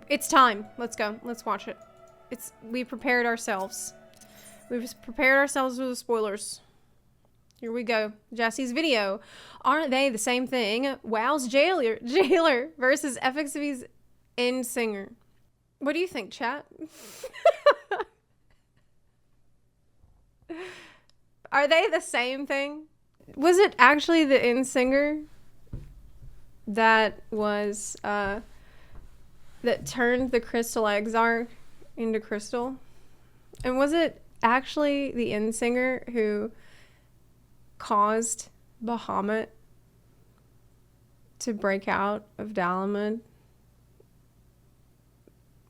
It's time. Let's go. Let's watch it. We prepared ourselves. We've prepared ourselves for the spoilers. Here we go. Jesse's video. Aren't they the same thing? WoW's jailer versus FFXIV's end singer. What do you think, chat? Are they the same thing? Was it actually the end singer that was that turned the Crystal Exarch into Crystal? And was it actually the end singer who caused Bahamut to break out of Dalamud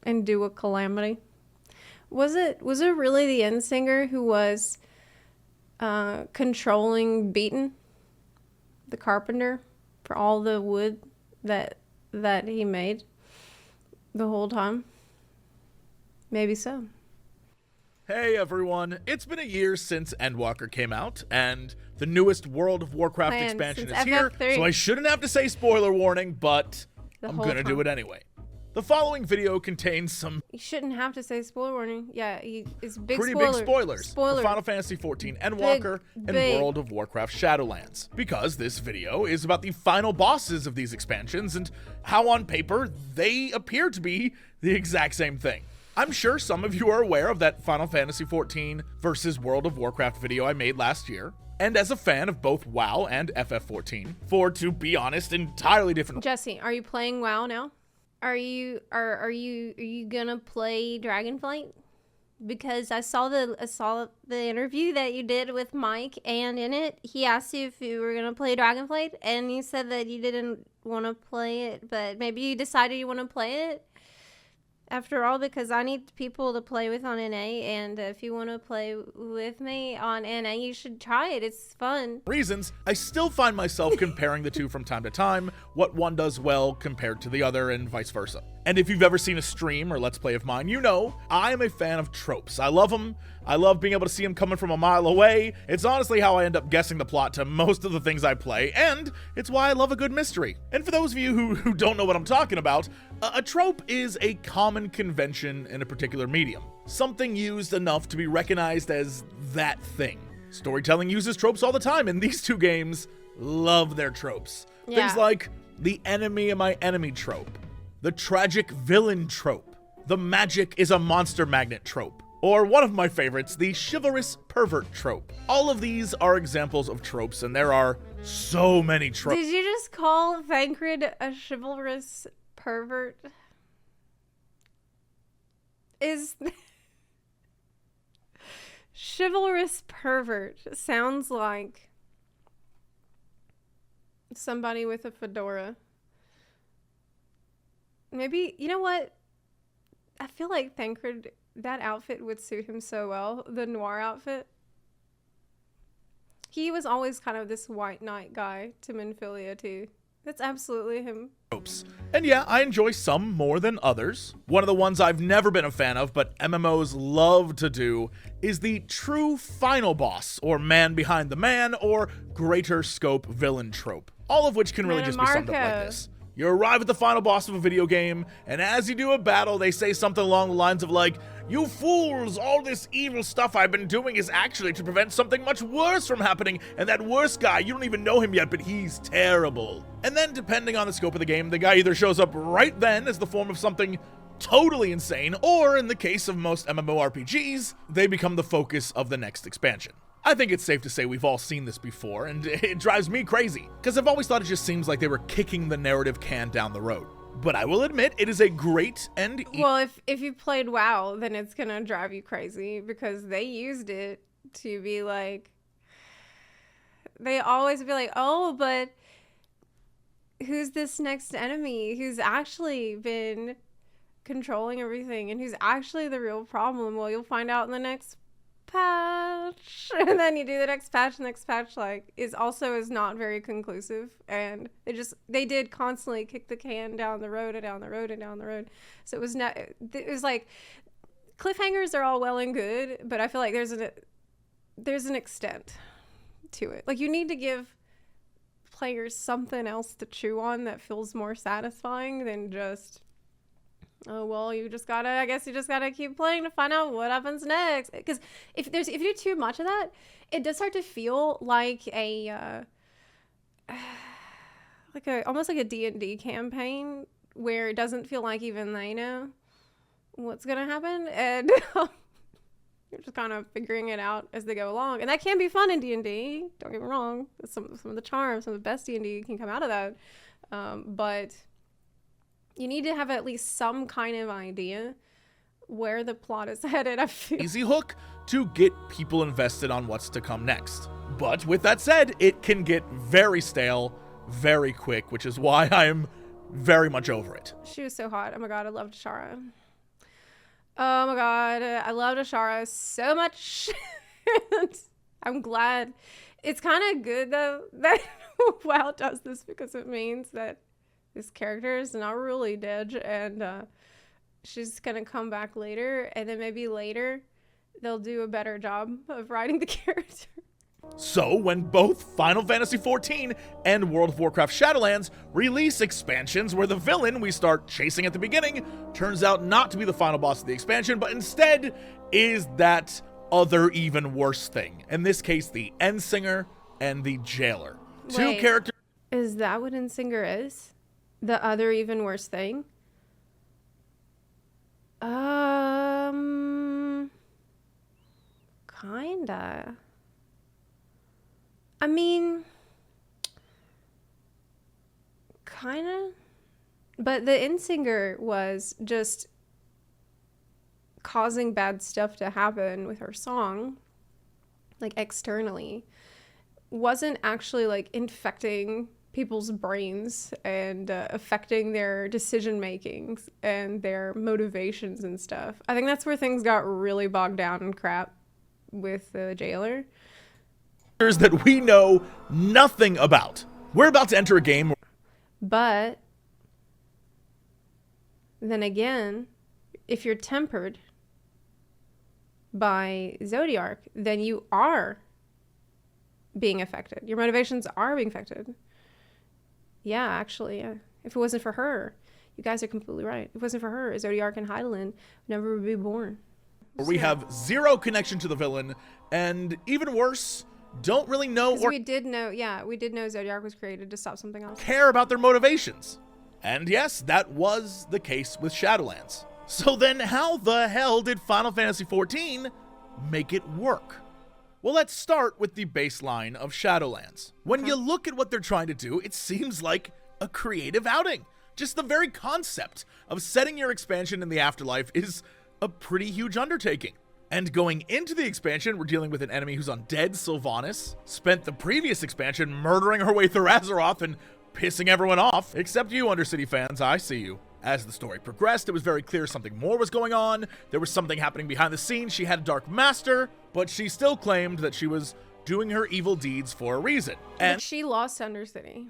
and do a calamity? Was it really the end singer who was controlling Beaton, the carpenter, for all the wood that he made the whole time? Maybe so. Hey everyone, it's been a year since Endwalker came out, and the newest World of Warcraft expansion is here, so I shouldn't have to say spoiler warning, but I'm gonna do it anyway. The following video contains some You shouldn't have to say spoiler warning. Yeah, it's pretty big spoilers for Final Fantasy XIV Endwalker and World of Warcraft Shadowlands, because this video is about the final bosses of these expansions and how on paper they appear to be the exact same thing. I'm sure some of you are aware of that Final Fantasy XIV versus World of Warcraft video I made last year. And as a fan of both WoW and FF14, for, to be honest, entirely different. Jesse, are you playing WoW now? Are you gonna play Dragonflight? Because I saw the interview that you did with Mike, and in it he asked you if you were gonna play Dragonflight, and you said that you didn't want to play it, but maybe you decided you want to play it. After all, because I need people to play with on NA, and if you want to play with me on NA, you should try it. It's fun. Reasons, I still find myself comparing the two from time to time, what one does well compared to the other, and vice versa. And if you've ever seen a stream or Let's Play of mine, you know I am a fan of tropes. I love them. I love being able to see them coming from a mile away. It's honestly how I end up guessing the plot to most of the things I play, and it's why I love a good mystery. And for those of you who don't know what I'm talking about, a trope is a common convention in a particular medium. Something used enough to be recognized as that thing. Storytelling uses tropes all the time, and these two games love their tropes. Yeah. Things like the enemy of my enemy trope, the tragic villain trope, the magic is a monster magnet trope, or one of my favorites, the chivalrous pervert trope. All of these are examples of tropes, and there are so many tropes. Did you just call Thancred a chivalrous pervert? Is chivalrous pervert sounds like somebody with a fedora. Maybe, you know what? I feel like Thancred, that outfit would suit him so well. The noir outfit. He was always kind of this white knight guy to Minfilia too. That's absolutely him. Tropes. And yeah, I enjoy some more than others. One of the ones I've never been a fan of, but MMOs love to do, is the true final boss, or man behind the man, or greater scope villain trope. All of which can really just be summed up like this. You arrive at the final boss of a video game, and as you do a battle, they say something along the lines of like, "You fools, all this evil stuff I've been doing is actually to prevent something much worse from happening, and that worse guy, you don't even know him yet, but he's terrible." And then, depending on the scope of the game, the guy either shows up right then as the form of something totally insane, or in the case of most MMORPGs, they become the focus of the next expansion. I think it's safe to say we've all seen this before, and it drives me crazy, because I've always thought it just seems like they were kicking the narrative can down the road. But I will admit, it is a great and... Well, if you played WoW, then it's gonna drive you crazy, because they used it to be like... They always be like, oh, but who's this next enemy who's actually been controlling everything, and who's actually the real problem? Well, you'll find out in the next patch. And then you do the next patch, and the next patch is not very conclusive, and they did constantly kick the can down the road and down the road and down the road. So it was like cliffhangers are all well and good, but I feel like there's an extent to it. Like, you need to give players something else to chew on that feels more satisfying than just Oh, well, I guess you just gotta keep playing to find out what happens next. Because if you do too much of that, it does start to feel like almost like a D&D campaign where it doesn't feel like even they know what's gonna happen, and you're just kind of figuring it out as they go along. And that can be fun in D&D, don't get me wrong. Some of the charms, some of the best D&D can come out of that. But you need to have at least some kind of idea where the plot is headed, I feel. Easy hook to get people invested on what's to come next. But with that said, it can get very stale very quick, which is why I'm very much over it. She was so hot. Oh my god, I loved Ashara. Oh my god, I loved Ashara so much. And I'm glad. It's kind of good, though, that WoW does this, because it means that this character is not really dead, and she's gonna come back later, and then maybe later they'll do a better job of writing the character. So, when both Final Fantasy XIV and World of Warcraft Shadowlands release expansions where the villain we start chasing at the beginning turns out not to be the final boss of the expansion, but instead is that other even worse thing. In this case, the Endsinger and the Jailer. Two characters. Is that what Endsinger is? The other even worse thing? Kinda. I mean, kinda. But the Endsinger was just causing bad stuff to happen with her song, like externally. Wasn't actually like infecting people's brains and affecting their decision makings and their motivations and stuff. I think that's where things got really bogged down and crap with the Jailer. That we know nothing about. We're about to enter a game. But then again, if you're tempered by Zodiark, then you are being affected. Your motivations are being affected. Yeah, actually, yeah. If it wasn't for her, you guys are completely right. If it wasn't for her, Zodiark and Hydaelyn never would be born. We have zero connection to the villain, and even worse, don't really know or we did know Zodiark was created to stop something else. Care about their motivations. And yes, that was the case with Shadowlands. So then how the hell did Final Fantasy XIV make it work? Well, let's start with the baseline of Shadowlands. When you look at what they're trying to do, it seems like a creative outing. Just the very concept of setting your expansion in the afterlife is a pretty huge undertaking. And going into the expansion, we're dealing with an enemy who's undead, Sylvanas, spent the previous expansion murdering her way through Azeroth and pissing everyone off, except you Undercity fans, I see you. As the story progressed, it was very clear something more was going on. There was something happening behind the scenes. She had a dark master, but she still claimed that she was doing her evil deeds for a reason. And but she lost Undercity.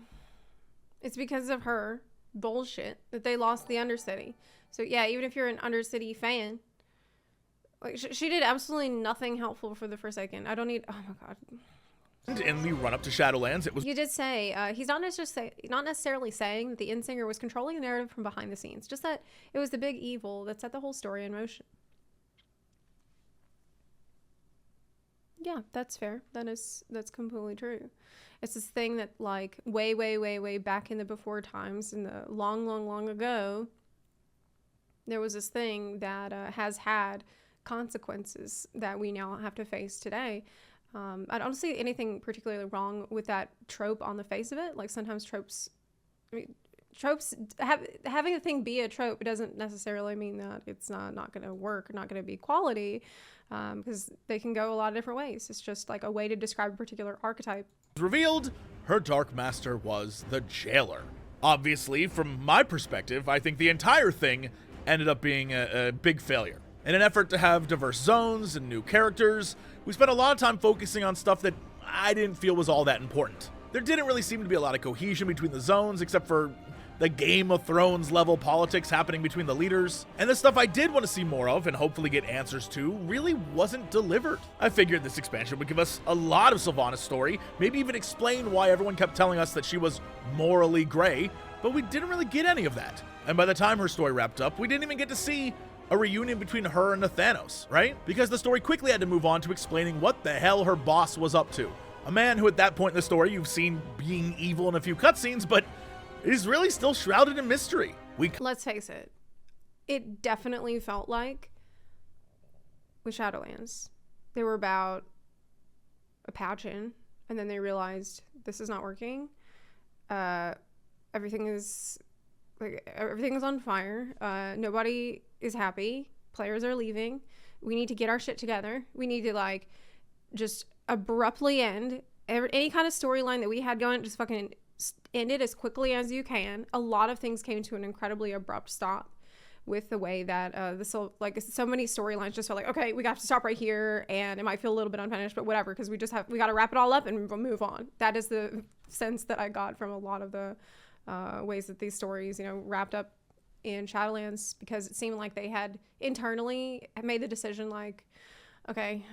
It's because of her bullshit that they lost the Undercity. So yeah, even if you're an Undercity fan, like she did absolutely nothing helpful for the Forsaken. I don't need. Oh my god. in the run up to Shadowlands, it was. You did say he's not necessarily saying that the Endsinger was controlling the narrative from behind the scenes. Just that it was the big evil that set the whole story in motion. Yeah, that's fair. That's completely true. It's this thing that like way back in the before times, in the long ago, there was this thing that has had consequences that we now have to face today. I don't see anything particularly wrong with that trope on the face of it. Like sometimes tropes, having a thing be a trope doesn't necessarily mean that it's not going to work, not going to be quality, because they can go a lot of different ways. It's just like a way to describe a particular archetype. Revealed, her Dark Master was the Jailer. Obviously, from my perspective, I think the entire thing ended up being a big failure. In an effort to have diverse zones and new characters, we spent a lot of time focusing on stuff that I didn't feel was all that important. There didn't really seem to be a lot of cohesion between the zones, except for the Game of Thrones level politics happening between the leaders. And the stuff I did want to see more of and hopefully get answers to really wasn't delivered. I figured this expansion would give us a lot of Sylvanas' story, maybe even explain why everyone kept telling us that she was morally gray, but we didn't really get any of that. And by the time her story wrapped up, we didn't even get to see a reunion between her and the Thanos, right? Because the story quickly had to move on to explaining what the hell her boss was up to. A man who at that point in the story you've seen being evil in a few cutscenes, but is really still shrouded in mystery. Let's face it, it definitely felt like with Shadowlands, they were about a patch-in, and then they realized this is not working. Everything is on fire. Nobody is happy. Players are leaving. We need to get our shit together. We need to like just abruptly end any kind of storyline that we had going. Just fucking end it as quickly as you can. A lot of things came to an incredibly abrupt stop with the way that so many storylines just felt like, okay, we got to stop right here, and it might feel a little bit unfinished, but whatever, because we got to wrap it all up and move on. That is the sense that I got from a lot of the ways that these stories, wrapped up in Shadowlands, because it seemed like they had internally made the decision like, okay,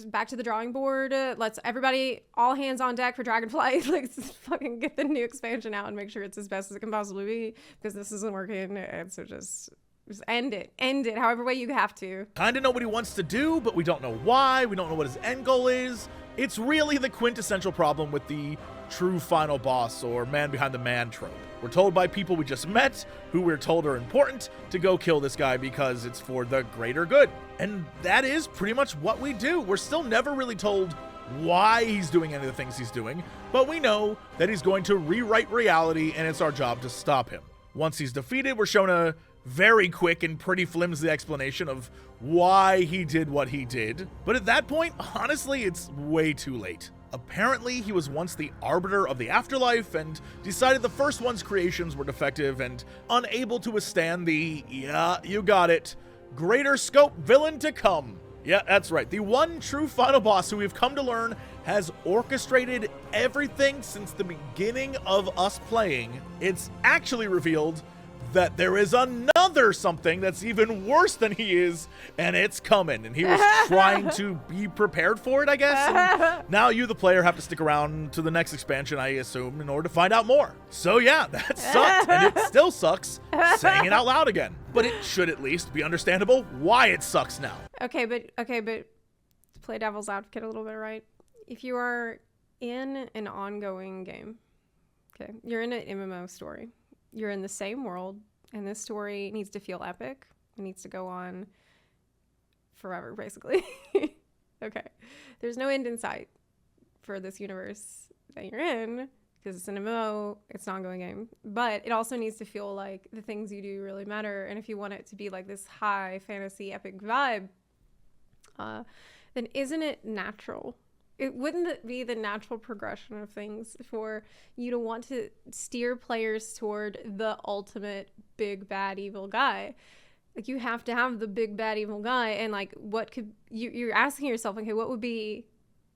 back to the drawing board. Let's everybody, all hands on deck for Dragonflight. Let's fucking get the new expansion out and make sure it's as best as it can possibly be, because this isn't working. And so just end it however way you have to. Kind of know what he wants to do, but we don't know why. We don't know what his end goal is. It's really the quintessential problem with the true final boss or man behind the man trope. We're told by people we just met, who we're told are important, to go kill this guy because it's for the greater good. And that is pretty much what we do. We're still never really told why he's doing any of the things he's doing, but we know that he's going to rewrite reality, and it's our job to stop him. Once he's defeated, we're shown a very quick and pretty flimsy explanation of why he did what he did. But at that point, honestly, it's way too late. Apparently, he was once the arbiter of the afterlife and decided the first one's creations were defective and unable to withstand the, yeah, you got it, greater scope villain to come. Yeah, that's right. The one true final boss who we've come to learn has orchestrated everything since the beginning of us playing. It's actually revealed that there is another something that's even worse than he is, and it's coming, and he was trying to be prepared for it, I guess. And now you, the player, have to stick around to the next expansion, I assume, in order to find out more. So yeah, that sucked, and it still sucks, saying it out loud again. But it should at least be understandable why it sucks now. Okay, but to play devil's advocate a little bit, right? If you are in an ongoing game, okay, you're in an MMO story, you're in the same world, and this story needs to feel epic. It needs to go on forever, basically. Okay. There's no end in sight for this universe that you're in, because it's an MMO, it's an ongoing game. But it also needs to feel like the things you do really matter. And if you want it to be like this high fantasy epic vibe, then isn't it natural? Wouldn't it be the natural progression of things for you to want to steer players toward the ultimate big bad evil guy? Like, you have to have the big bad evil guy, and like, what could you're asking yourself, okay, what would be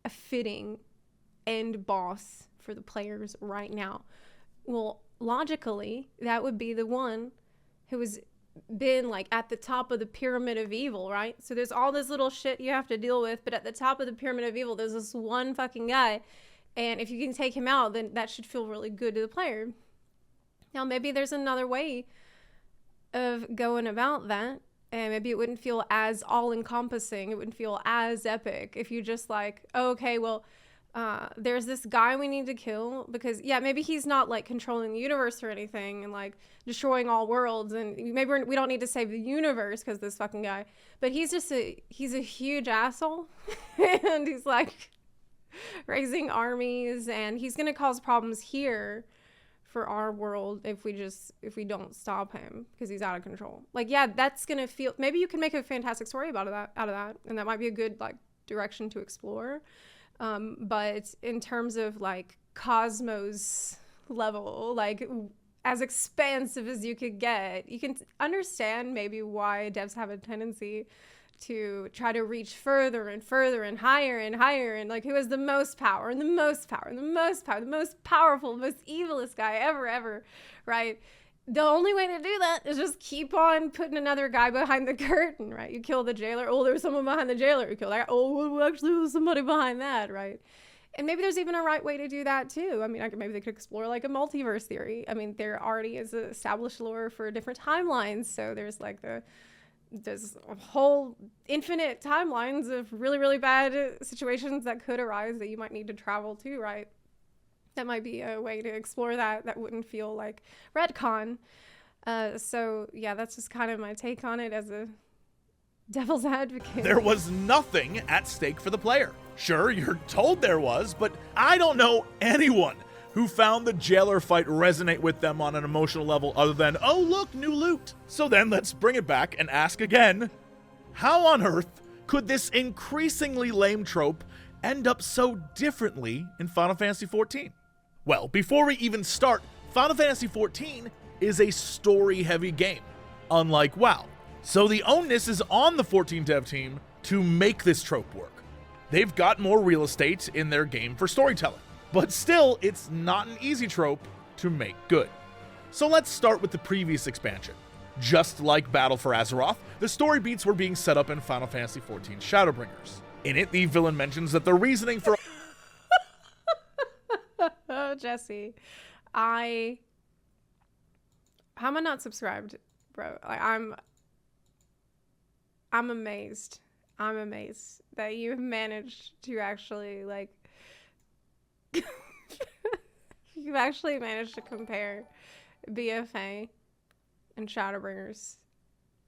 a fitting end boss for the players right now? Well, logically, that would be the one who has been like at the top of the pyramid of evil, right? So there's all this little shit you have to deal with, but at the top of the pyramid of evil, there's this one fucking guy, and if you can take him out, then that should feel really good to the player. Now, maybe there's another way of going about that, and maybe it wouldn't feel as all-encompassing, it wouldn't feel as epic if you just like, oh, okay, well, there's this guy we need to kill, because yeah, maybe he's not like controlling the universe or anything and like destroying all worlds, and maybe we don't need to save the universe because this fucking guy, but he's a huge asshole and he's like raising armies, and he's gonna cause problems here for our world if we don't stop him because he's out of control. Like, yeah, that's gonna feel, maybe you can make a fantastic story out of that, and that might be a good like direction to explore. But in terms of like cosmos level, like as expansive as you could get, you can understand maybe why devs have a tendency to try to reach further and further and higher, and like, who has the most power and the most power and the most power, the most powerful, most evilest guy ever, right? The only way to do that is just keep on putting another guy behind the curtain, right? You kill the jailer. Oh, there was someone behind the jailer. You kill that guy. Oh, well, actually, there was somebody behind that, right? And maybe there's even a right way to do that too. I mean, maybe they could explore like a multiverse theory. I mean, there already is an established lore for different timelines. So there's like there's a whole infinite timelines of really, really bad situations that could arise that you might need to travel to, right? That might be a way to explore that wouldn't feel like retcon. So yeah, that's just kind of my take on it as a devil's advocate. There was nothing at stake for the player. Sure, you're told there was, but I don't know anyone who found the jailer fight resonate with them on an emotional level other than, oh look, new loot. So then let's bring it back and ask again, how on earth could this increasingly lame trope end up so differently in Final Fantasy XIV? Well, before we even start, Final Fantasy XIV is a story-heavy game, unlike WoW. So the onus is on the 14 dev team to make this trope work. They've got more real estate in their game for storytelling, but still, it's not an easy trope to make good. So let's start with the previous expansion. Just like Battle for Azeroth, the story beats were being set up in Final Fantasy XIV Shadowbringers. In it, the villain mentions that the reasoning for... Oh, Jesse, how am I not subscribed, bro? Like, I'm amazed. I'm amazed that you've managed to actually, like, you've actually managed to compare BFA and Shadowbringers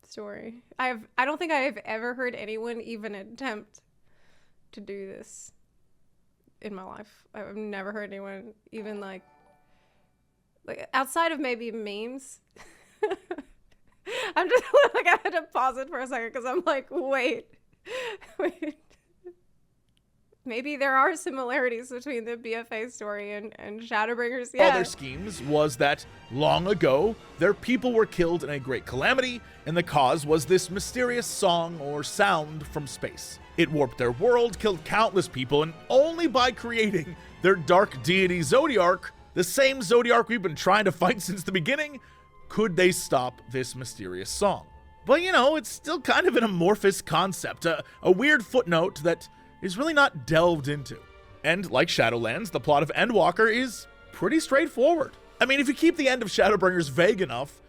story. I don't think I have ever heard anyone even attempt to do this in my life. I've never heard anyone even like outside of maybe memes. I'm just like, I had to pause it for a second because I'm like, wait. Maybe there are similarities between the BFA story and Shadowbringers. Yeah. All their schemes was that long ago, their people were killed in a great calamity, and the cause was this mysterious song or sound from space. It warped their world, killed countless people, and only by creating their dark deity Zodiark, the same Zodiark we've been trying to fight since the beginning, could they stop this mysterious song. But you know, it's still kind of an amorphous concept, a weird footnote that is really not delved into. And like Shadowlands, the plot of Endwalker is pretty straightforward. I mean, if you keep the end of Shadowbringers vague enough,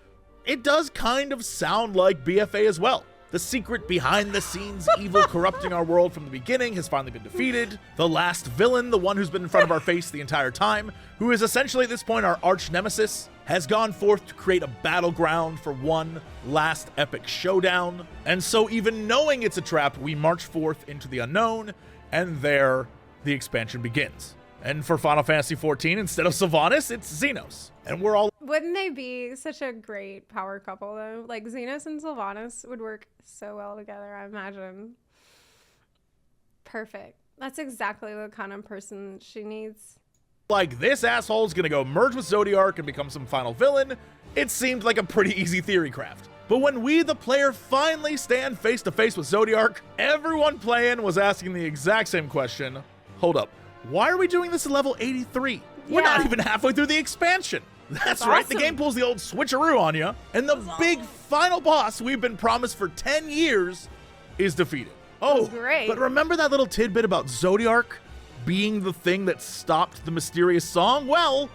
it does kind of sound like BFA as well. The secret behind-the-scenes evil corrupting our world from the beginning has finally been defeated. The last villain, the one who's been in front of our face the entire time, who is essentially at this point our arch nemesis, has gone forth to create a battleground for one last epic showdown. And so even knowing it's a trap, we march forth into the unknown, and there the expansion begins. And for Final Fantasy XIV, instead of Sylvanas, it's Xenos. And we're all... Wouldn't they be such a great power couple, though? Like, Xenos and Sylvanas would work so well together, I imagine. Perfect. That's exactly the kind of person she needs. Like, this asshole's gonna go merge with Zodiark and become some final villain. It seemed like a pretty easy theory craft. But when we, the player, finally stand face to face with Zodiark, everyone playing was asking the exact same question. Hold up. Why are we doing this at level 83? We're not even halfway through the expansion. That's right, awesome. The game pulls the old switcheroo on you, and the big final boss we've been promised for 10 years is defeated. Oh, great. But remember that little tidbit about Zodiark being the thing that stopped the mysterious song? Well,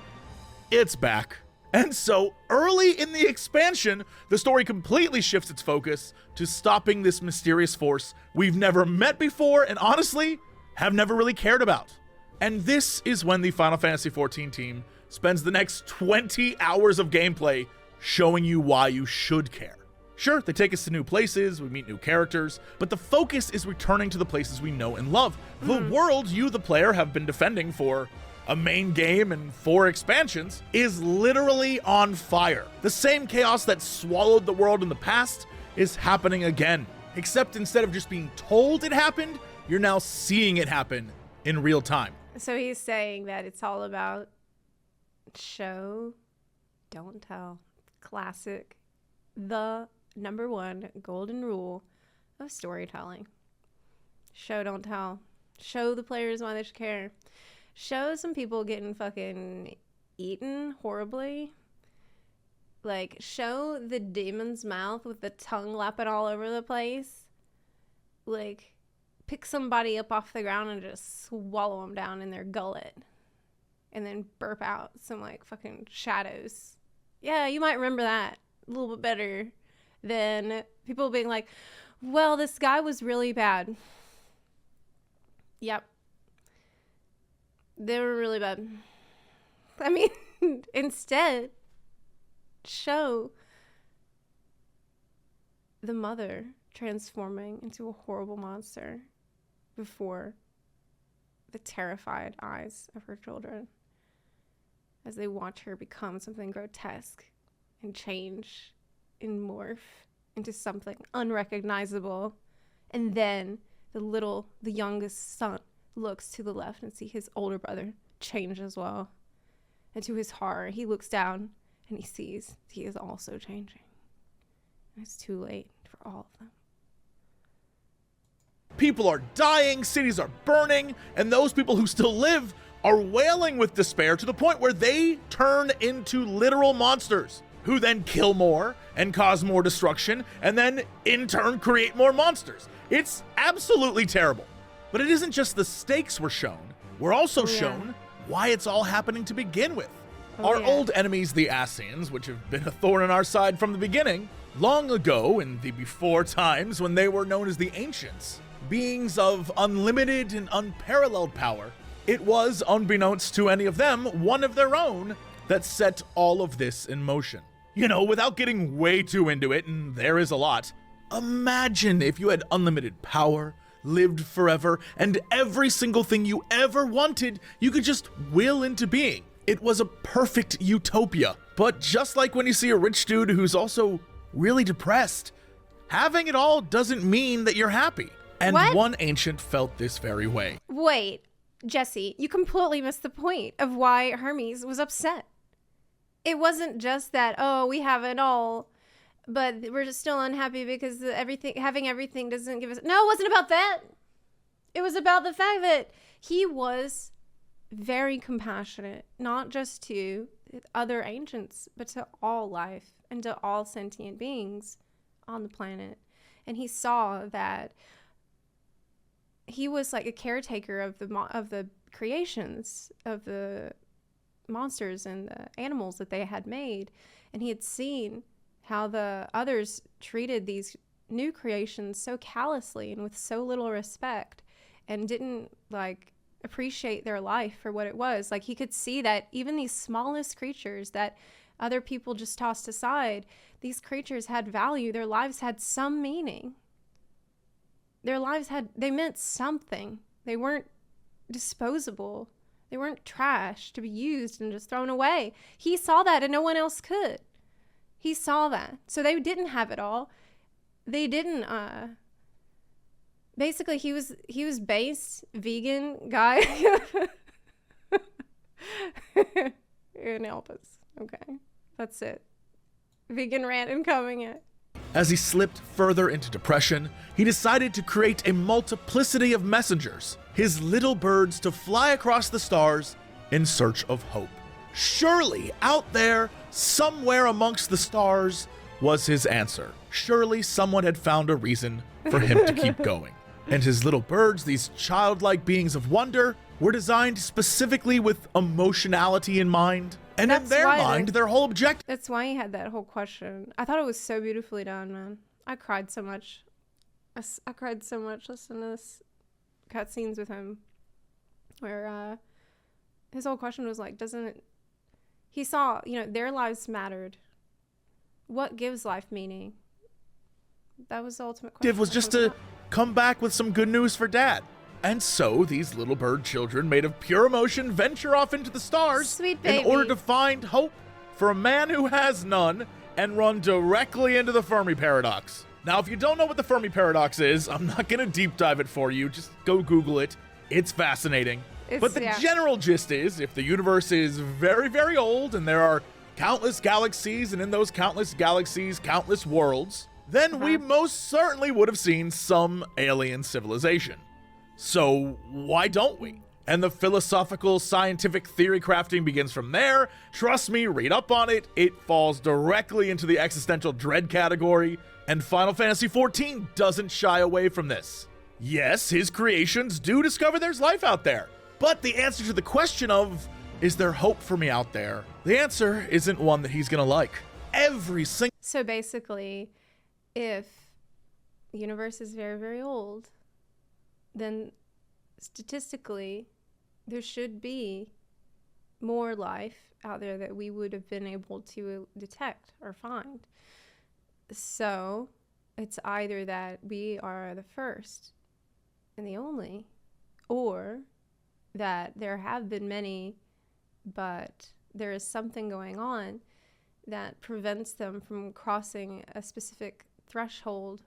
it's back. And so, early in the expansion, the story completely shifts its focus to stopping this mysterious force we've never met before and honestly, have never really cared about. And this is when the Final Fantasy XIV team spends the next 20 hours of gameplay showing you why you should care. Sure, they take us to new places, we meet new characters, but the focus is returning to the places we know and love. The world you, the player, have been defending for a main game and 4 expansions is literally on fire. The same chaos that swallowed the world in the past is happening again. Except instead of just being told it happened, you're now seeing it happen in real time. So he's saying that it's all about show, don't tell. Classic. The #1 golden rule of storytelling. Show, don't tell. Show the players why they should care. Show some people getting fucking eaten horribly. Like, show the demon's mouth with the tongue lapping all over the place. Like, pick somebody up off the ground and just swallow them down in their gullet and then burp out some like fucking shadows. Yeah, you might remember that a little bit better than people being like, well, this guy was really bad. Yep. They were really bad. I mean, instead, show the mother transforming into a horrible monster before the terrified eyes of her children as they watch her become something grotesque and change and morph into something unrecognizable. And then the youngest son looks to the left and see his older brother change as well. And to his horror, he looks down and he sees he is also changing. And it's too late for all of them. People are dying, cities are burning, and those people who still live are wailing with despair to the point where they turn into literal monsters, who then kill more and cause more destruction, and then in turn create more monsters. It's absolutely terrible. But it isn't just the stakes we're shown. We're also shown why it's all happening to begin with. Our old enemies, the Ascians, which have been a thorn in our side from the beginning, long ago in the before times when they were known as the Ancients, beings of unlimited and unparalleled power, it was, unbeknownst to any of them, one of their own that set all of this in motion. You know, without getting way too into it, and there is a lot, imagine if you had unlimited power, lived forever, and every single thing you ever wanted, you could just will into being. It was a perfect utopia. But just like when you see a rich dude who's also really depressed, having it all doesn't mean that you're happy. And one ancient felt this very way. Wait, Jesse, you completely missed the point of why Hermes was upset. It wasn't just that, oh, we have it all, but we're just still unhappy because having everything doesn't give us... No, it wasn't about that. It was about the fact that he was very compassionate, not just to other ancients, but to all life and to all sentient beings on the planet. And he saw that he was like a caretaker of the creations, of the monsters and the animals that they had made. And he had seen how the others treated these new creations so callously and with so little respect, and didn't like appreciate their life for what it was. Like, he could see that even these smallest creatures that other people just tossed aside, these creatures had value. Their lives had some meaning. They meant something. They weren't disposable. They weren't trash to be used and just thrown away. He saw that and no one else could. He saw that. So they didn't have it all. They didn't, basically he was based vegan guy. And help us. Okay. That's it. Vegan rant incoming it. As he slipped further into depression, he decided to create a multiplicity of messengers, his little birds, to fly across the stars in search of hope. Surely out there, somewhere amongst the stars, was his answer. Surely someone had found a reason for him to keep going. And his little birds, these childlike beings of wonder, were designed specifically with emotionality in mind. And in their mind, their whole objective... That's why he had that whole question. I thought it was so beautifully done, man. I cried so much. I cried so much listening to this cutscenes with him. Where his whole question was like, doesn't it... He saw, their lives mattered. What gives life meaning? That was the ultimate question. It was just to come back with some good news for Dad. And so these little bird children, made of pure emotion, venture off into the stars in order to find hope for a man who has none and run directly into the Fermi paradox. Now, if you don't know what the Fermi paradox is, I'm not going to deep dive it for you. Just go Google it. It's fascinating. But the general gist is, if the universe is very, very old and there are countless galaxies, and in those countless galaxies, countless worlds, then we most certainly would have seen some alien civilization. So why don't we? And the philosophical, scientific theory crafting begins from there. Trust me, read up on it. It falls directly into the existential dread category, and Final Fantasy XIV doesn't shy away from this. Yes, his creations do discover there's life out there. But the answer to the question of, is there hope for me out there? The answer isn't one that he's gonna like. Every single... So basically, if the universe is very, very old, then statistically, there should be more life out there that we would have been able to detect or find. So it's either that we are the first and the only, or that there have been many, but there is something going on that prevents them from crossing a specific threshold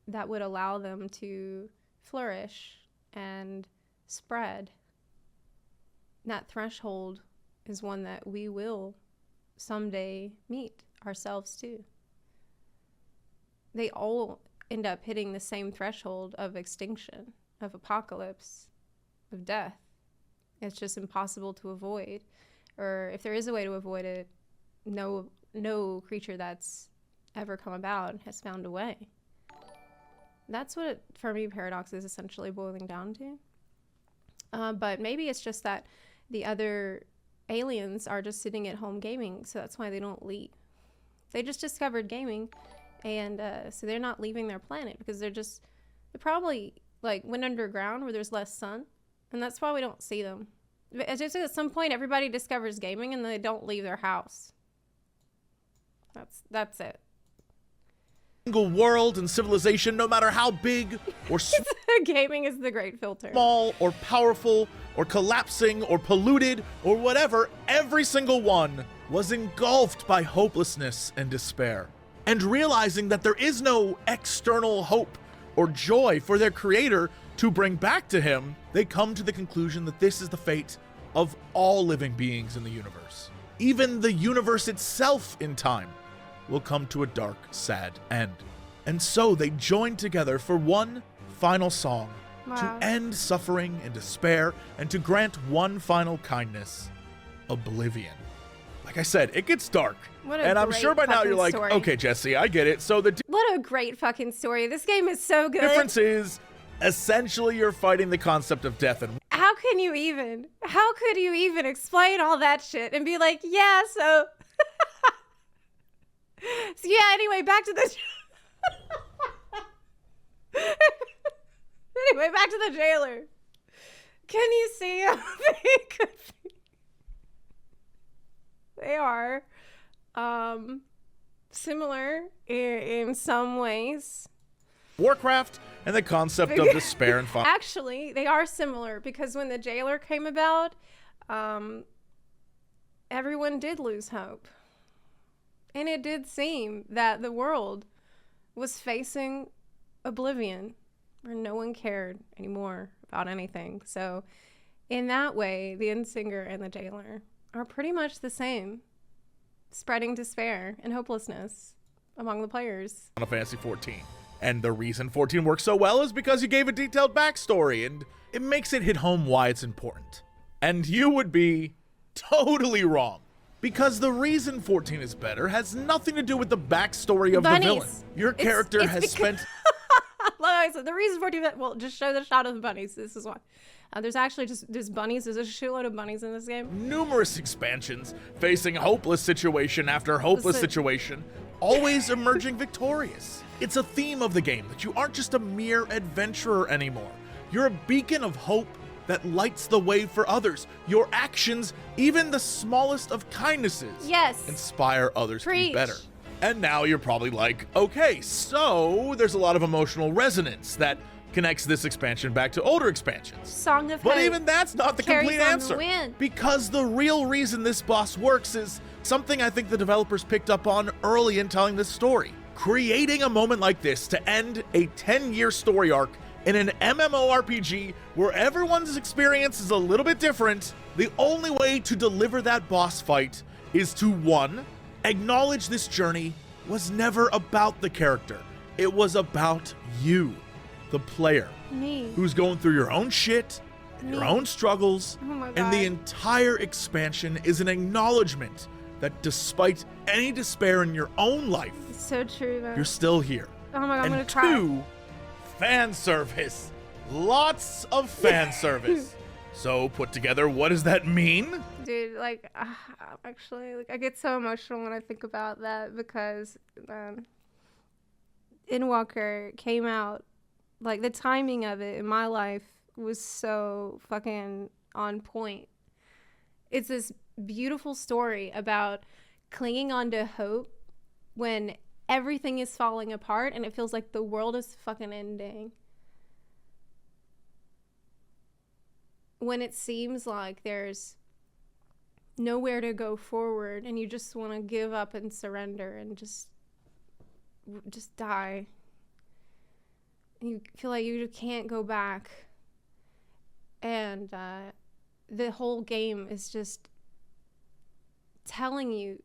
that would allow them to flourish and spread. That threshold is one that we will someday meet ourselves too. They all end up hitting the same threshold of extinction, of apocalypse, of death. It's just impossible to avoid. Or if there is a way to avoid it, no creature that's ever come about has found a way. That's what Fermi paradox is essentially boiling down to. But maybe it's just that the other aliens are just sitting at home gaming, so that's why they don't leave. They just discovered gaming, and so they're not leaving their planet because they probably like went underground where there's less sun, and that's why we don't see them. It's just at some point everybody discovers gaming and they don't leave their house. That's it. Single world and civilization, no matter how big or gaming is the great filter. Small or powerful or collapsing or polluted or whatever, every single one was engulfed by hopelessness and despair. And realizing that there is no external hope or joy for their creator to bring back to him, they come to the conclusion that this is the fate of all living beings in the universe. Even the universe itself in time will come to a dark, sad end. And so they join together for one final song to end suffering and despair and to grant one final kindness, oblivion. Like I said, it gets dark. And I'm sure by now you're like, story. Okay, Jesse, I get it. So what a great fucking story. This game is so good. Difference is, essentially you're fighting the concept of death. And how could you even explain all that shit and be like, yeah, so... So yeah, anyway, back to the anyway, back to the jailer. Can you see how they could be? They are similar in some ways. Warcraft and the concept of despair and fun. Actually, they are similar because when the jailer came about, everyone did lose hope. And it did seem that the world was facing oblivion, where no one cared anymore about anything. So in that way, the Endsinger and the jailer are pretty much the same, spreading despair and hopelessness among the players. Final Fantasy 14. And the reason 14 works so well is because you gave a detailed backstory, and it makes it hit home why it's important. And you would be totally wrong. Because the reason 14 is better has nothing to do with the backstory of the villain. Your character has spent... Like I said, the reason 14... Well, just show the shot of the bunnies. This is why. There's bunnies. There's a shitload of bunnies in this game. Numerous expansions facing hopeless situation after hopeless situation, always emerging victorious. It's a theme of the game that you aren't just a mere adventurer anymore. You're a beacon of hope that lights the way for others. Your actions, even the smallest of kindnesses, inspire others to be better. And now you're probably like, okay, so there's a lot of emotional resonance that connects this expansion back to older expansions. Song of But Hope even that's not the complete answer. Because the real reason this boss works is something I think the developers picked up on early in telling this story. Creating a moment like this to end a 10-year story arc in an MMORPG where everyone's experience is a little bit different, the only way to deliver that boss fight is to, 1, acknowledge this journey was never about the character. It was about you, the player, who's going through your own shit, and your own struggles, and the entire expansion is an acknowledgement that despite any despair in your own life, it's so true, man. You're still here. Oh my God, I'm gonna cry. 2, fan service. Lots of fan service. So, put together, what does that mean? Dude, like, actually, like, I get so emotional when I think about that because Endwalker came out, like, the timing of it in my life was so fucking on point. It's this beautiful story about clinging on to hope when everything is falling apart and it feels like the world is fucking ending. When it seems like there's nowhere to go forward and you just want to give up and surrender and just die. You feel like you can't go back. And the whole game is just telling you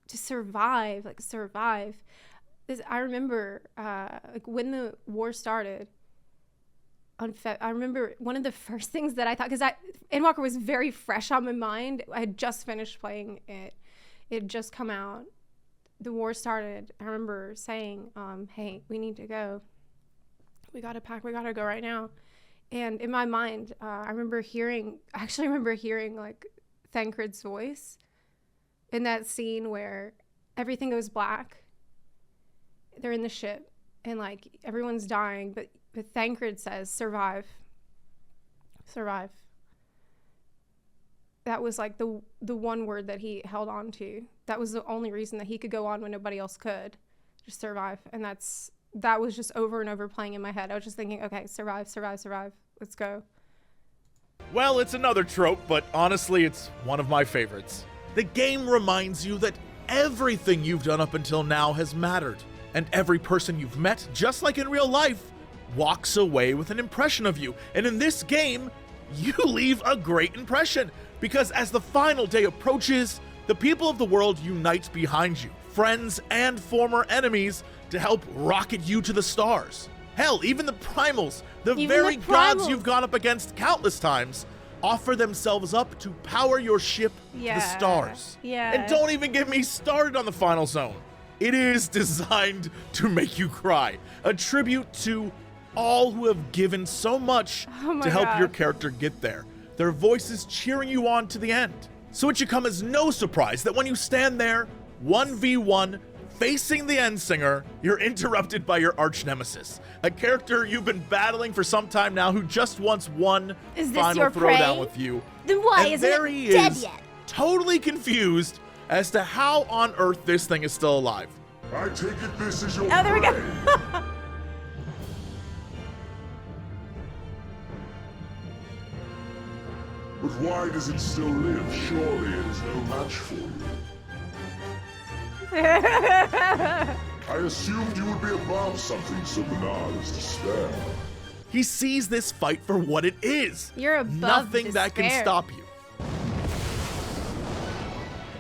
to survive, like survive. I remember like when the war started, I remember one of the first things that I thought, because Endwalker was very fresh on my mind. I had just finished playing it. It had just come out. The war started. I remember saying, hey, we need to go. We got to pack. We got to go right now. And in my mind, I remember hearing like Thancred's voice in that scene where everything goes black. They're in the ship and like everyone's dying, but Thancred says, survive. Survive. That was like the one word that he held on to. That was the only reason that he could go on when nobody else could. Just survive. And that was just over and over playing in my head. I was just thinking, okay, survive, survive, survive. Let's go. Well, it's another trope, but honestly, it's one of my favorites. The game reminds you that everything you've done up until now has mattered. And every person you've met, just like in real life, walks away with an impression of you. And in this game, you leave a great impression. Because as the final day approaches, the people of the world unite behind you, friends and former enemies, to help rocket you to the stars. Hell, even the primals, the very gods you've gone up against countless times, offer themselves up to power your ship to the stars. Yeah. And don't even get me started on the final zone. It is designed to make you cry. A tribute to all who have given so much to help your character get there. Their voices cheering you on to the end. So it should come as no surprise that when you stand there, 1v1, facing the end singer, you're interrupted by your arch nemesis, a character you've been battling for some time now who just wants one final throwdown with you. Then why isn't it dead yet? Totally confused as to how on earth this thing is still alive. I take it this is your Oh, there we go. But why does it still live? Surely it is no match for you. I assumed you would be above something so banal as despair. He sees this fight for what it is. You're above Nothing despair. that can stop you.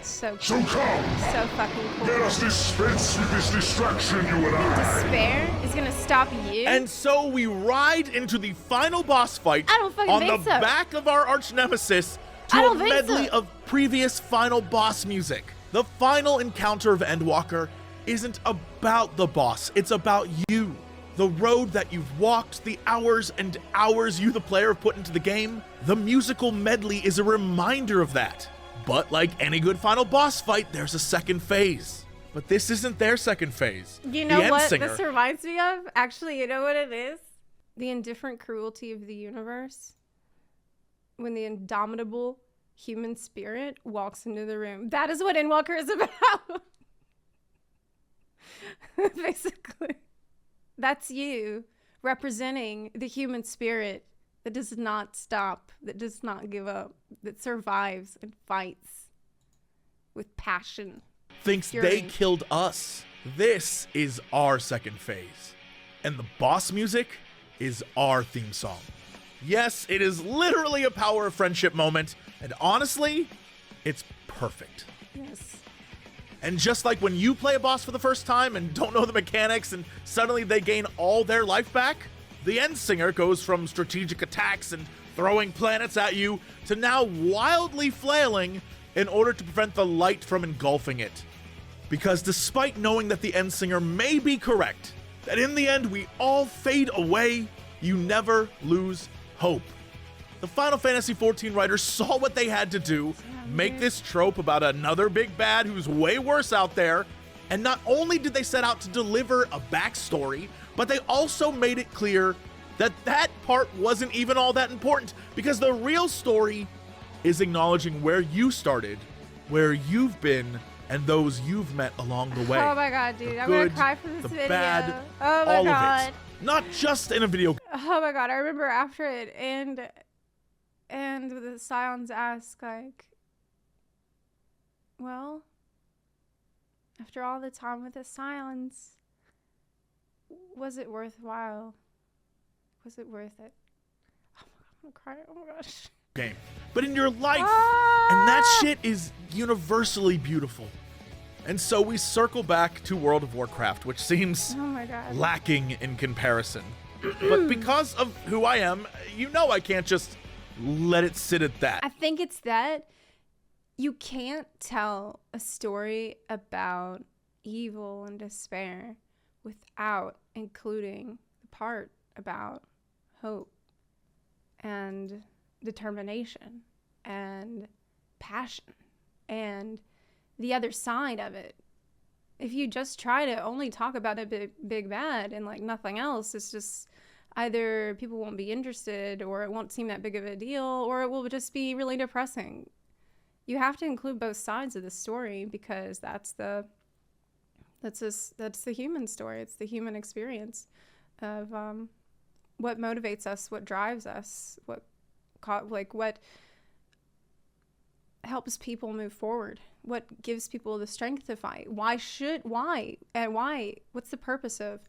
So cool. So come! So fucking cool. Let us dispense with this distraction, you and I! Despair is gonna stop you? And so we ride into the final boss fight I don't fucking on think the so. back of our arch nemesis to I a don't think medley so. of previous final boss music. The final encounter of Endwalker isn't about the boss, it's about you. The road that you've walked, the hours and hours you, the player, have put into the game. The musical medley is a reminder of that. But like any good final boss fight, there's a second phase. But this isn't their second phase. You know the what end singer, this reminds me of? Actually, you know what it is? The indifferent cruelty of the universe. When the indomitable human spirit walks into the room. That is what Endwalker is about. Basically. That's you representing the human spirit that does not stop, that does not give up, that survives and fights with passion. thinks they killed us. This is our second phase. And the boss music is our theme song. Yes, it is literally a power of friendship moment, and honestly, it's perfect. Yes. And just like when you play a boss for the first time and don't know the mechanics and suddenly they gain all their life back, the end singer goes from strategic attacks and throwing planets at you to now wildly flailing in order to prevent the light from engulfing it. Because despite knowing that the end singer may be correct, that in the end we all fade away, You never lose hope. The Final Fantasy XIV writers saw what they had to do, make this trope about another big bad who's way worse out there, and not only did they set out to deliver a backstory, but they also made it clear that that part wasn't even all that important, because the real story is acknowledging where you started, where you've been, and those you've met along the way. Oh my god, dude. I'm gonna cry for this the video. Bad, oh my all god. of it. Not just in a video game. Oh my god, I remember after it, and the Scions ask, like, well, after all the time with the Scions, was it worthwhile? Was it worth it? Oh my god, I'm gonna cry. Oh my gosh. Game. But in your life, and that shit is universally beautiful. And so we circle back to World of Warcraft, which seems Oh my god. lacking in comparison. But because of who I am, you know I can't just let it sit at that. I think it's that you can't tell a story about evil and despair without including the part about hope and determination and passion and the other side of it. If you just try to only talk about a big bad and like nothing else, it's just either people won't be interested, or it won't seem that big of a deal, or it will just be really depressing. You have to include both sides of the story, because that's the human story. It's the human experience of what motivates us, what drives us, what helps people move forward, what gives people the strength to fight. Why? What's the purpose of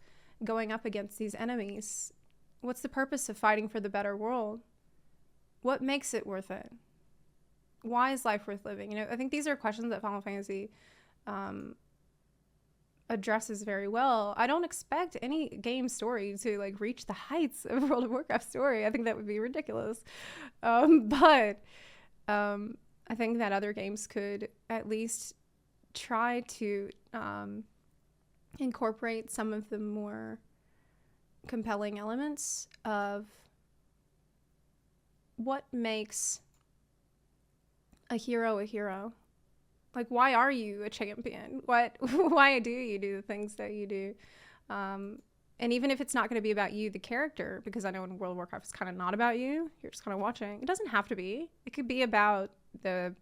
going up against these enemies? What's the purpose of fighting for the better world? What makes it worth it? Why is life worth living? You know, I think these are questions that Final Fantasy addresses very well. I don't expect any game story to like reach the heights of World of Warcraft story. I think that would be ridiculous. But I think that other games could at least try to incorporate some of the more compelling elements of what makes a hero a hero. Like, why are you a champion? Why do you do the things that you do? And even if it's not going to be about you, the character, because I know in World of Warcraft it's kind of not about you. You're just kind of watching. It doesn't have to be. It could be about the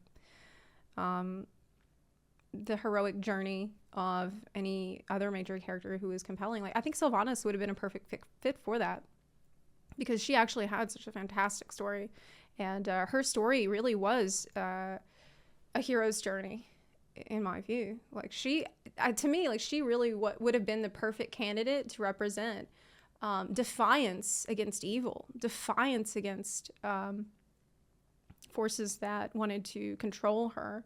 heroic journey of any other major character who is compelling. Like, I think Sylvanas would have been a perfect fit for that, because she actually had such a fantastic story, and her story really was a hero's journey, in my view. Like, to me, like, she really would have been the perfect candidate to represent defiance against evil, defiance against forces that wanted to control her.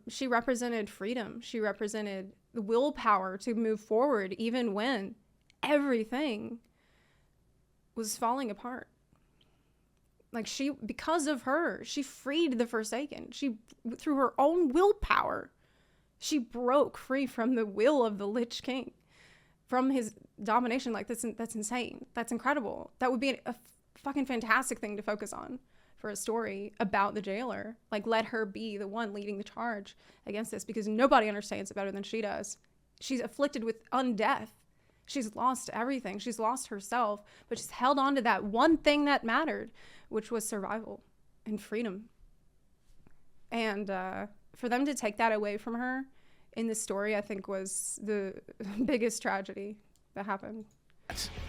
She represented freedom. She represented the willpower to move forward even when everything was falling apart. Like, because of her, she freed the Forsaken. Through her own willpower, she broke free from the will of the Lich King, from his domination. Like, that's insane. That's incredible. That would be a fucking fantastic thing to focus on for a story about the jailer. Like, let her be the one leading the charge against this, because nobody understands it better than she does. She's afflicted with undeath. She's lost everything. She's lost herself, but she's held on to that one thing that mattered, which was survival and freedom. And for them to take that away from her in this story, I think was the biggest tragedy that happened.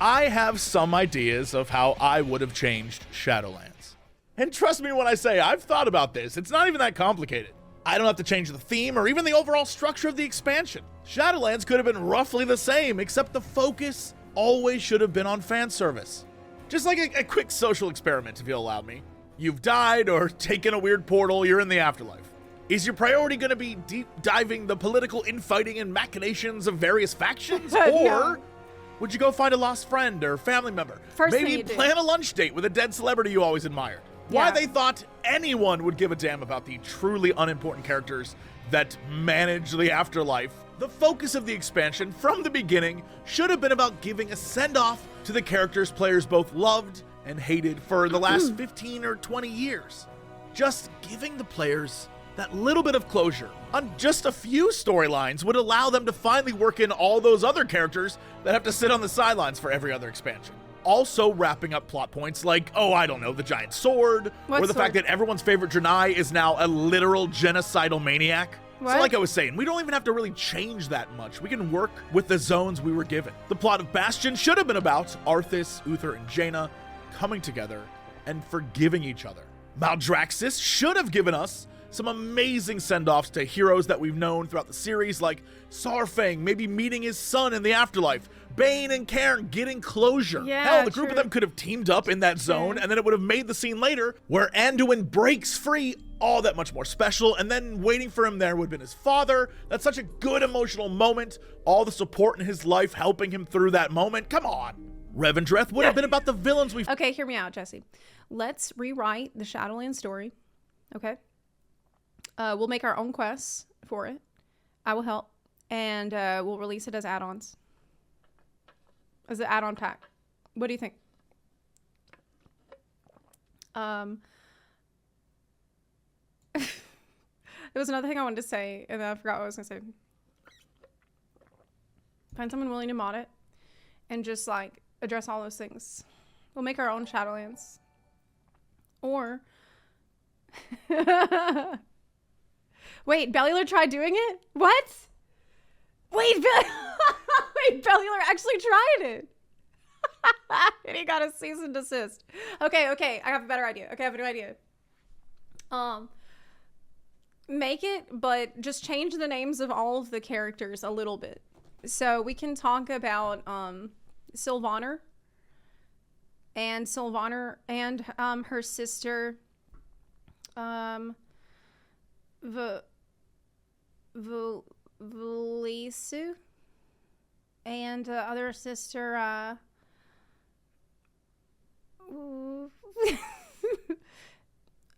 I have some ideas of how I would have changed Shadowlands. And trust me when I say I've thought about this. It's not even that complicated. I don't have to change the theme or even the overall structure of the expansion. Shadowlands could have been roughly the same, except the focus always should have been on fan service. Just like a quick social experiment, if you'll allow me. You've died or taken a weird portal, you're in the afterlife. Is your priority going to be deep diving the political infighting and machinations of various factions? Or No. would you go find a lost friend or family member? First thing Maybe you do. plan a lunch date with a dead celebrity you always admired. Why Yeah. they thought anyone would give a damn about the truly unimportant characters that manage the afterlife The focus of the expansion from the beginning should have been about giving a send-off to the characters players both loved and hated for the last 15 or 20 years. Just giving the players that little bit of closure on just a few storylines would allow them to finally work in all those other characters that have to sit on the sidelines for every other expansion. Also wrapping up plot points like, oh, I don't know, the giant sword, or the fact that everyone's favorite Janai is now a literal genocidal maniac. What? So like I was saying, we don't even have to really change that much. We can work with the zones we were given. The plot of Bastion should have been about Arthas, Uther, and Jaina coming together and forgiving each other. Maldraxxus should have given us some amazing send-offs to heroes that we've known throughout the series, like Saurfang maybe meeting his son in the afterlife, Bane and Cairn getting closure. Yeah, hell, the group of them could have teamed up in that zone, and then it would have made the scene later where Anduin breaks free all that much more special, and then waiting for him there would have been his father. That's such a good emotional moment. All the support in his life helping him through that moment. Come on. Revendreth would have been about the villains we've... Okay, hear me out, Jesse. Let's rewrite the Shadowlands story, okay? We'll make our own quests for it. I will help. And we'll release it as add-ons. As an add-on pack. What do you think? There was another thing I wanted to say, and then I forgot what I was going to say. Find someone willing to mod it. And just, like, address all those things. We'll make our own Shadowlands. Or... Wait, Bellular tried doing it? What? Wait, Wait, Bellular actually tried it. And he got a cease and desist. Okay, I have a better idea. Okay, I have a new idea. Make it, but just change the names of all of the characters a little bit. So we can talk about Sylvaner and her sister Vulisu and other sister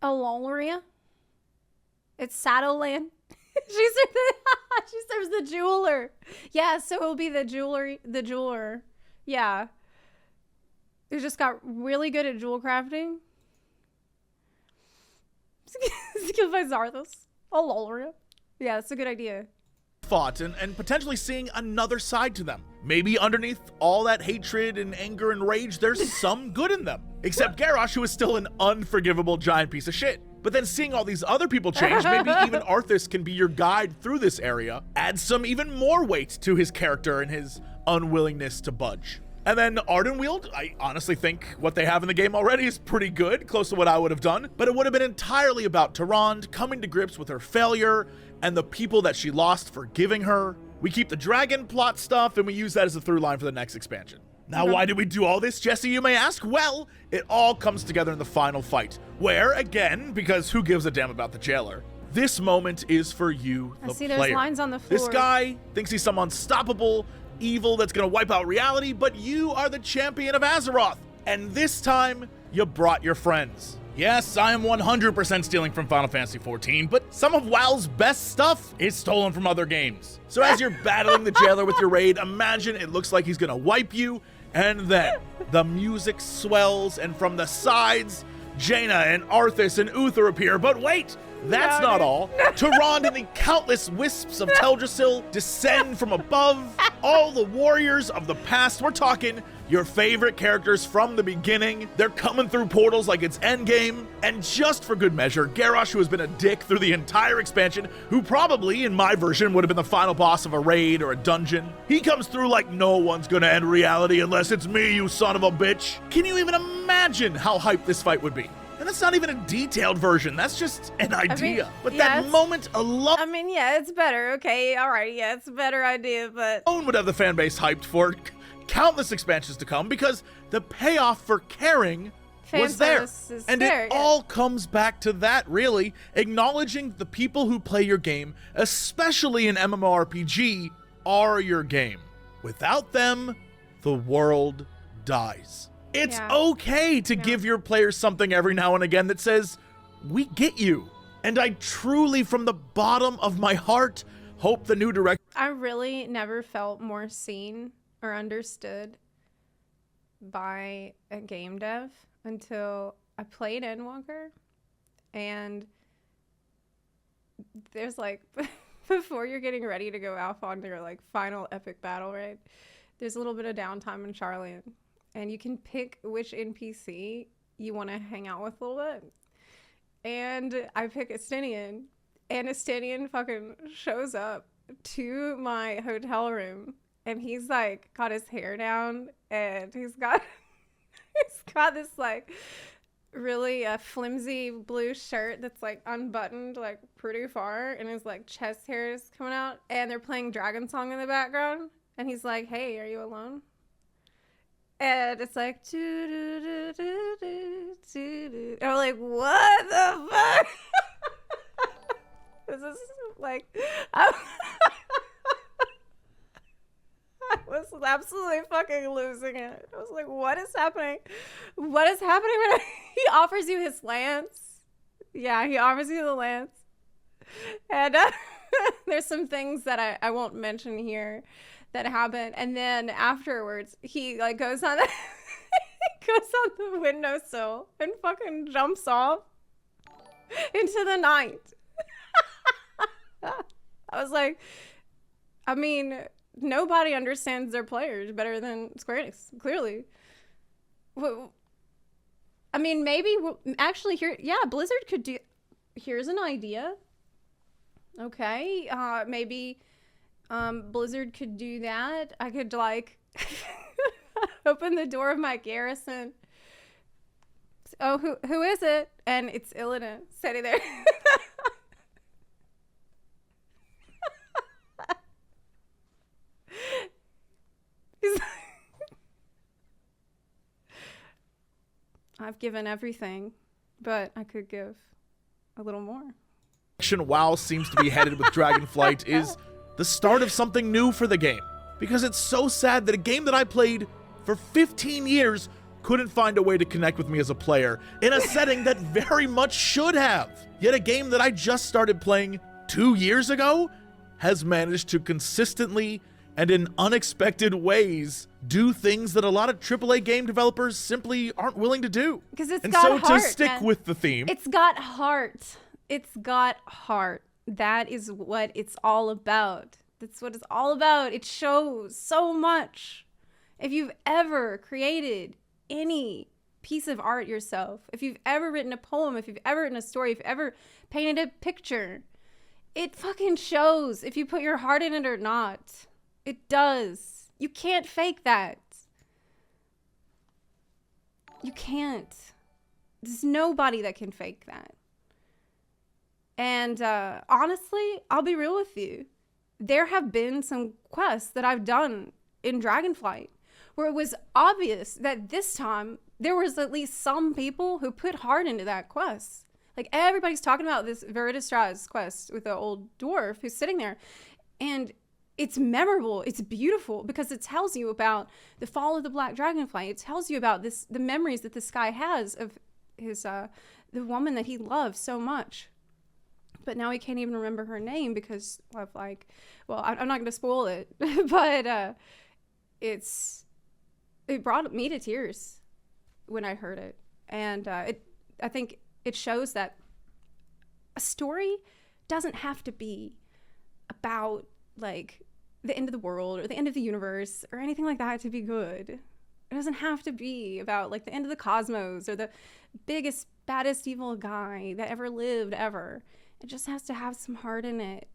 Aloria. It's Shadowland. She serves the jeweler. Yeah, so it'll be the jeweler. Yeah. Who just got really good at jewel crafting. Killed by Zarthos. Aloria. Yeah, that's a good idea. Fought and potentially seeing another side to them. Maybe underneath all that hatred and anger and rage, there's some good in them. Except Garrosh, who is still an unforgivable giant piece of shit. But then seeing all these other people change, maybe even Arthas can be your guide through this area, add some even more weight to his character and his unwillingness to budge. And then Ardenweald, I honestly think what they have in the game already is pretty good, close to what I would have done, but it would have been entirely about Tyrande coming to grips with her failure and the people that she lost forgiving her. We keep the dragon plot stuff and we use that as a through line for the next expansion. Now, why did we do all this, Jesse, you may ask? Well, it all comes together in the final fight, where, again, because who gives a damn about the jailer, this moment is for you, the player. There's lines on the floor. This guy thinks he's some unstoppable evil that's gonna wipe out reality, but you are the champion of Azeroth, and this time, you brought your friends. Yes, I am 100% stealing from Final Fantasy XIV, but some of WoW's best stuff is stolen from other games. So as you're battling the jailer with your raid, imagine it looks like he's gonna wipe you, and then the music swells, and from the sides, Jaina and Arthas and Uther appear, but wait! That's not all. Tyrande and the countless wisps of Teldrassil descend from above. All the warriors of the past. We're talking your favorite characters from the beginning. They're coming through portals like it's endgame. And just for good measure, Garrosh, who has been a dick through the entire expansion, who probably, in my version, would have been the final boss of a raid or a dungeon. He comes through like no one's gonna end reality unless it's me, you son of a bitch. Can you even imagine how hyped this fight would be? And that's not even a detailed version. That's just an idea. But that moment alone... I mean, yeah, it's better. Okay, all right. Yeah, it's a better idea, but... would have the fan base hyped for countless expansions to come because the payoff for caring was there. And it all comes back to that, really. Acknowledging the people who play your game, especially in MMORPG, are your game. Without them, the world dies. It's okay to give your players something every now and again that says, we get you. And I truly, from the bottom of my heart, Hope the new director. I really never felt more seen or understood by a game dev until I played Endwalker. And there's like, before you're getting ready to go off on your like final epic battle, right? There's a little bit of downtime in Charlotte, and you can pick which NPC you want to hang out with a little bit. And I pick Estinian, and Estinian fucking shows up to my hotel room, and he's like got his hair down, and he's got this like really flimsy blue shirt that's like unbuttoned like pretty far, and his like chest hair is coming out, and they're playing Dragon Song in the background, and he's like, "Hey, are you alone?" And it's like, and I'm like, what the fuck? This is like, I was absolutely fucking losing it. I was like, what is happening? What is happening? He offers you his lance. Yeah, he offers you the lance. And there's some things that I won't mention here that happen. And then afterwards, he like goes on the windowsill and fucking jumps off into the night. I was like, I mean, nobody understands their players better than Square Enix, clearly. I mean, maybe actually here, yeah, Blizzard could do. Here's an idea. Okay, maybe Blizzard could do that. I could like open the door of my garrison. Oh, who is it? And it's Illidan sitting there. I've given everything, but I could give a little more. WoW seems to be headed with Dragonflight is the start of something new for the game. Because it's so sad that a game that I played for 15 years couldn't find a way to connect with me as a player in a setting that very much should have. Yet a game that I just started playing 2 years ago has managed to consistently and in unexpected ways do things that a lot of AAA game developers simply aren't willing to do. Because it's and got so heart, to stick man. with the theme. It's got heart. It's got heart. That is what it's all about. That's what it's all about. It shows so much. If you've ever created any piece of art yourself, if you've ever written a poem, if you've ever written a story, if you've ever painted a picture, it fucking shows if you put your heart in it or not. It does. You can't fake that. You can't. There's nobody that can fake that. And honestly, I'll be real with you. There have been some quests that I've done in Dragonflight where it was obvious that this time there was at least some people who put heart into that quest. Like everybody's talking about this Veridistra's quest with the old dwarf who's sitting there. And it's memorable. It's beautiful because it tells you about the fall of the Black Dragonfly. It tells you about the memories that this guy has of his the woman that he loved so much. But now he can't even remember her name because of like, well, I'm not going to spoil it, but it brought me to tears when I heard it. And I think it shows that a story doesn't have to be about like the end of the world or the end of the universe or anything like that to be good. It doesn't have to be about like the end of the cosmos or the biggest, baddest evil guy that ever lived ever. It just has to have some heart in it.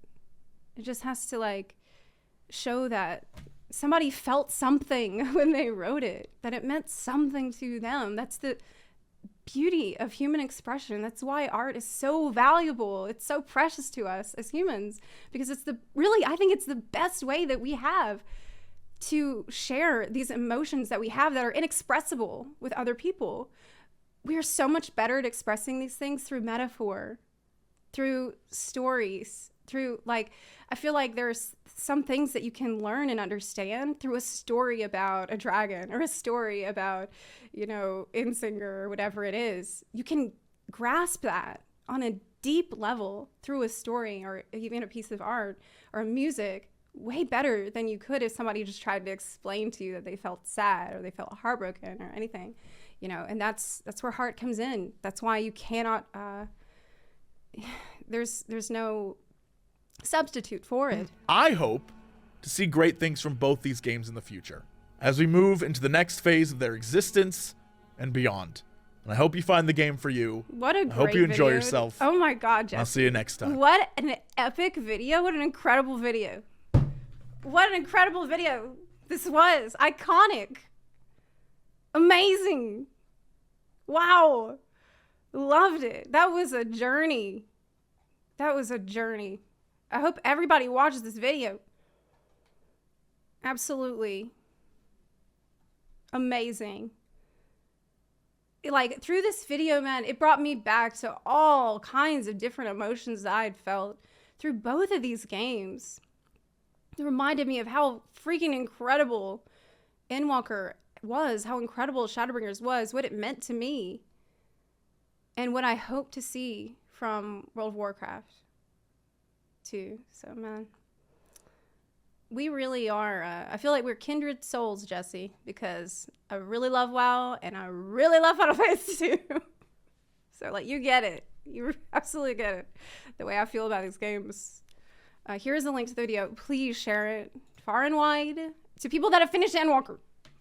It just has to like show that somebody felt something when they wrote it, that it meant something to them. That's the beauty of human expression. That's why art is so valuable. It's so precious to us as humans because it's I think it's the best way that we have to share these emotions that we have that are inexpressible with other people. We are so much better at expressing these things through metaphor, through stories, through like, I feel like there's some things that you can learn and understand through a story about a dragon or a story about, you know, Insinger or whatever it is. You can grasp that on a deep level through a story or even a piece of art or music way better than you could if somebody just tried to explain to you that they felt sad or they felt heartbroken or anything, you know. And that's where heart comes in. That's why you cannot there's no substitute for it. I hope to see great things from both these games in the future as we move into the next phase of their existence and beyond. And I hope you find the game for you. What a great I hope you enjoy video. yourself. Oh my God, Jesse. I'll see you next time. What an epic video. What an incredible video. What an incredible video. This was iconic. Amazing. Wow. Loved it. That was a journey. That was a journey. I hope everybody watches this video. Absolutely amazing. Like, through this video, man, it brought me back to all kinds of different emotions that I had felt through both of these games. It reminded me of how freaking incredible Endwalker was, how incredible Shadowbringers was, what it meant to me, and what I hope to see from World of Warcraft too. So, man, we really are, I feel like we're kindred souls, Jesse, because I really love WoW and I really love Final Fantasy 2. So, like, you get it. You absolutely get it. The way I feel about these games. Here's a link to the video. Please share it far and wide to people that have finished Endwalker.